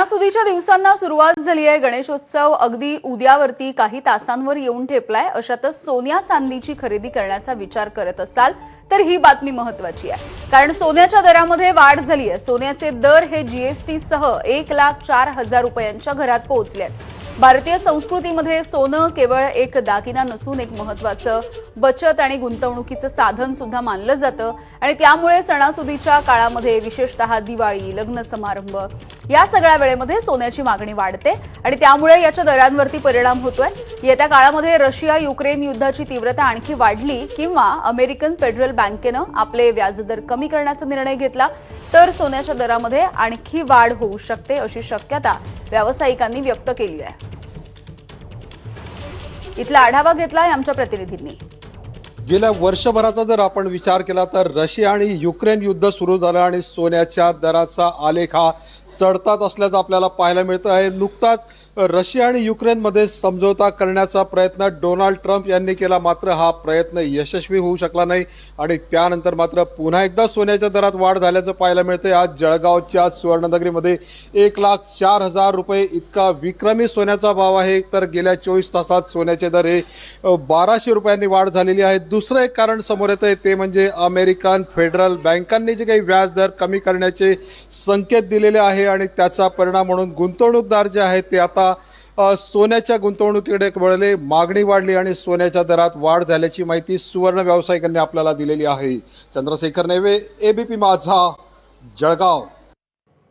सणासुदीच्या दिवसांना सुरुवात झाली आहे। गणेशोत्सव अगदी उद्यावरती काही तासांवर येऊन ठेपलाय। अशातच सोन्या चांदीची खरेदी करण्याचा विचार करत असाल तर ही बातमी महत्त्वाची आहे, कारण सोन्याच्या दरामध्ये वाढ झाली आहे। सोन्याचे दर हे जीएसटी सह 1,04,000 रुपयांच्या घरात पोहोचले आहेत। भारतीय संस्कृतीमध्ये सोनं केवळ एक दागिना नसून एक महत्त्वाचं बचत आणि गुंतवणुकीचं साधन सुद्धा मानलं जातं आणि त्यामुळे सणासुदीच्या काळामध्ये विशेषतः दिवाळी, लग्न समारंभ या सगळ्या वेळेमध्ये सोन्याची मागणी वाढते आणि त्यामुळे याच्या दरांवरती परिणाम होतोय। येत्या काळामध्ये रशिया युक्रेन युद्धाची तीव्रता आणखी वाढली किंवा अमेरिकन फेडरल बँकेनं आपले व्याजदर कमी करण्याचा निर्णय घेतला तर सोन्याच्या दरामध्ये आणखी वाढ होऊ शकते, अशी शक्यता व्यावसायिकांनी व्यक्त केली आहे। इथला आढावा घेतलाय आमच्या प्रतिनिधींनी। गेल्या वर्षभराचा जर आपण विचार केला तर रशिया आणि युक्रेन युद्ध सुरू झालं आणि सोन्याच्या दराचा आलेख हा चढताच असल्याचं आपल्याला पाहायला मिळतं आहे। नुकताच रशिया आणि युक्रेनमध्ये समझोता करण्याचा प्रयत्न डोनाल्ड ट्रम्प यांनी केला, मात्र हा प्रयत्न यशस्वी होऊ शकला नाही आणि त्यानंतर मात्र पुन्हा एकदा सोन्याच्या दरात वाढ झाल्याचं पाहायला मिळतंय। आज जळगावच्या सुवर्णनगरीमध्ये 1,04,000 रुपये इतका विक्रमी सोन्याचा भाव आहे, तर गेल्या 24 तासात सोन्याचे दर हे 1,200 रुपयांनी वाढ झालेली आहे। दुसरं एक कारण समोर येतंय ते म्हणजे अमेरिकन फेडरल बँकांनी जे काही व्याजदर कमी करण्याचे संकेत दिलेले आहे आणि त्याचा परिणाम म्हणून गुंतवणूकदार जे आहेत ते आता सोन्याच्या गुंतवणुकीकडे वळले। मागणी वाढली आणि सोन्याच्या दरात वाढ झाल्याची माहिती सुवर्ण व्यावसायिकांनी आपल्याला दिलेली आहे। चंद्रशेखर नेवे, एबीपी माझा, जळगाव।